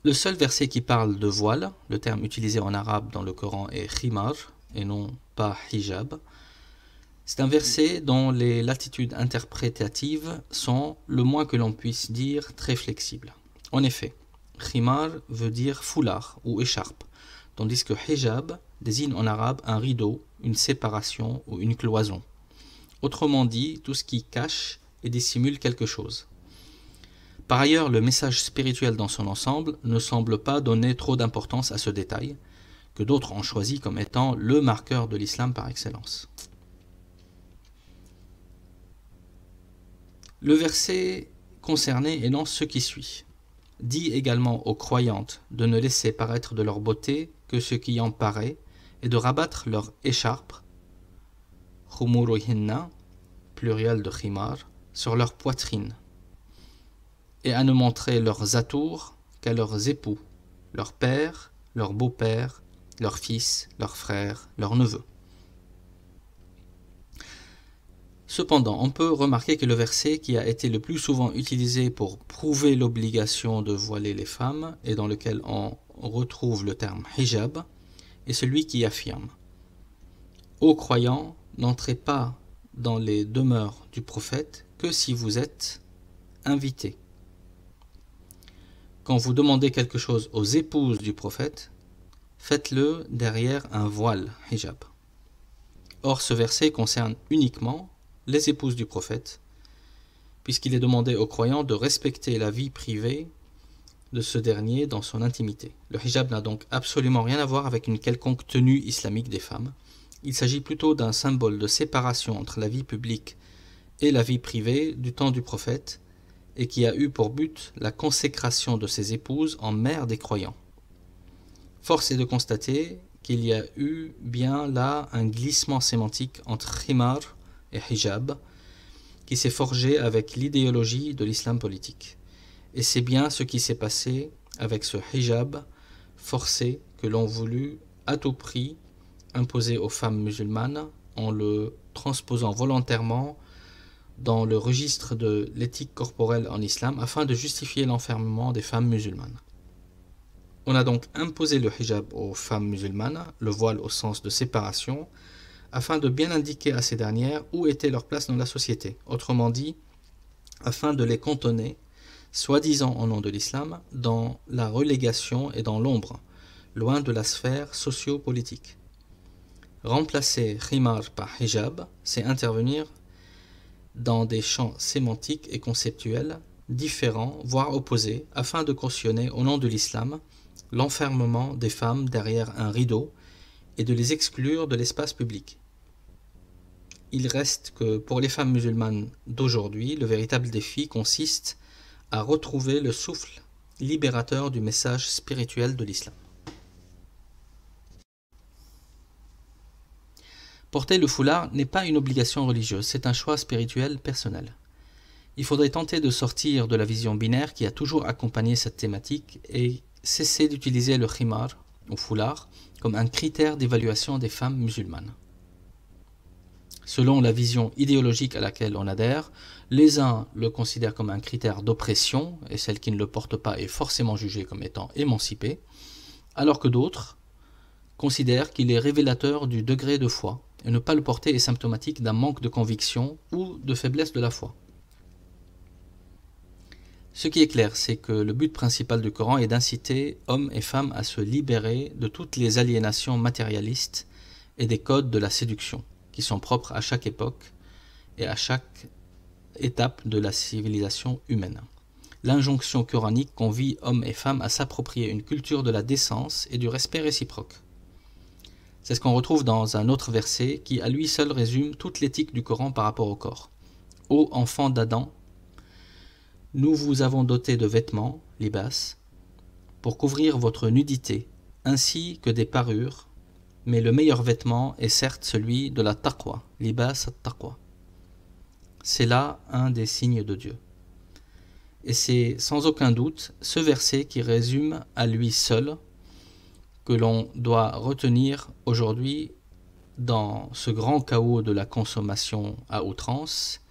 Le seul verset qui parle de voile, le terme utilisé en arabe dans le Coran est khimar et non pas hijab. C'est un verset dont les latitudes interprétatives sont, le moins que l'on puisse dire, très flexibles. En effet, khimar veut dire foulard ou écharpe, tandis que hijab désigne en arabe un rideau, une séparation ou une cloison. Autrement dit, tout ce qui cache et dissimule quelque chose. Par ailleurs, le message spirituel dans son ensemble ne semble pas donner trop d'importance à ce détail, que d'autres ont choisi comme étant le marqueur de l'islam par excellence. Le verset concerné énonce ce qui suit. Dit également aux croyantes de ne laisser paraître de leur beauté que ce qui en paraît et de rabattre leur écharpe, khumuruhinna, pluriel de khimar, sur leur poitrine, et à ne montrer leurs atours qu'à leurs époux, leurs pères, leurs beaux-pères, leurs fils, leurs frères, leurs neveux. Cependant, on peut remarquer que le verset qui a été le plus souvent utilisé pour prouver l'obligation de voiler les femmes et dans lequel on retrouve le terme hijab est celui qui affirme « Ô croyants, n'entrez pas dans les demeures du prophète que si vous êtes invités. Quand vous demandez quelque chose aux épouses du prophète, faites-le derrière un voile hijab. » Or, ce verset concerne uniquement les épouses du prophète, puisqu'il est demandé aux croyants de respecter la vie privée de ce dernier dans son intimité. Le hijab n'a donc absolument rien à voir avec une quelconque tenue islamique des femmes. Il s'agit plutôt d'un symbole de séparation entre la vie publique et la vie privée du temps du prophète, et qui a eu pour but la consécration de ses épouses en mères des croyants. Force est de constater qu'il y a eu bien là un glissement sémantique entre khimar et hijab, qui s'est forgé avec l'idéologie de l'islam politique. Et c'est bien ce qui s'est passé avec ce hijab forcé que l'on voulut à tout prix imposer aux femmes musulmanes en le transposant volontairement dans le registre de l'éthique corporelle en islam afin de justifier l'enfermement des femmes musulmanes. On a donc imposé le hijab aux femmes musulmanes, le voile au sens de séparation, afin de bien indiquer à ces dernières où était leur place dans la société, autrement dit, afin de les cantonner, soi-disant au nom de l'islam, dans la relégation et dans l'ombre, loin de la sphère socio-politique. Remplacer khimar par hijab, c'est intervenir dans des champs sémantiques et conceptuels différents, voire opposés, afin de cautionner au nom de l'islam l'enfermement des femmes derrière un rideau et de les exclure de l'espace public. Il reste que pour les femmes musulmanes d'aujourd'hui, le véritable défi consiste à retrouver le souffle libérateur du message spirituel de l'islam. Porter le foulard n'est pas une obligation religieuse, c'est un choix spirituel personnel. Il faudrait tenter de sortir de la vision binaire qui a toujours accompagné cette thématique et cesser d'utiliser le khimar, ou foulard, comme un critère d'évaluation des femmes musulmanes. Selon la vision idéologique à laquelle on adhère, les uns le considèrent comme un critère d'oppression, et celle qui ne le porte pas est forcément jugée comme étant émancipée, alors que d'autres considèrent qu'il est révélateur du degré de foi, et ne pas le porter est symptomatique d'un manque de conviction ou de faiblesse de la foi. Ce qui est clair, c'est que le but principal du Coran est d'inciter hommes et femmes à se libérer de toutes les aliénations matérialistes et des codes de la séduction, qui sont propres à chaque époque et à chaque étape de la civilisation humaine. L'injonction coranique convie hommes et femmes à s'approprier une culture de la décence et du respect réciproque. C'est ce qu'on retrouve dans un autre verset qui à lui seul résume toute l'éthique du Coran par rapport au corps. Ô enfants d'Adam, nous vous avons doté de vêtements, libas, pour couvrir votre nudité, ainsi que des parures, mais le meilleur vêtement est certes celui de la taqwa, libas at-taqwa. C'est là un des signes de Dieu. Et c'est sans aucun doute ce verset qui résume à lui seul que l'on doit retenir aujourd'hui dans ce grand chaos de la consommation à outrance,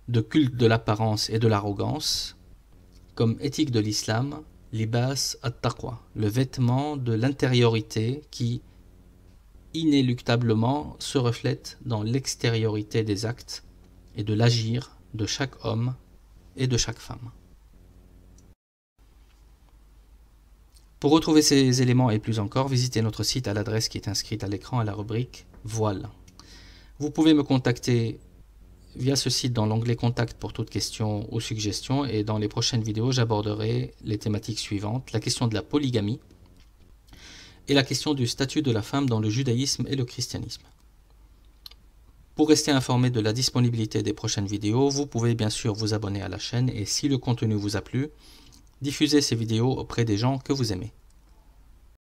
de culte de l'apparence et de l'arrogance, comme éthique de l'islam, libas at-taqwa, le vêtement de l'intériorité qui inéluctablement se reflète dans l'extériorité des actes et de l'agir de chaque homme et de chaque femme. Pour retrouver ces éléments et plus encore, visitez notre site à l'adresse qui est inscrite à l'écran à la rubrique Voile. Vous pouvez me contacter via ce site dans l'onglet Contact pour toute question ou suggestion, et dans les prochaines vidéos j'aborderai les thématiques suivantes: la question de la polygamie et la question du statut de la femme dans le judaïsme et le christianisme. Pour rester informé de la disponibilité des prochaines vidéos, vous pouvez bien sûr vous abonner à la chaîne, et si le contenu vous a plu, diffusez ces vidéos auprès des gens que vous aimez.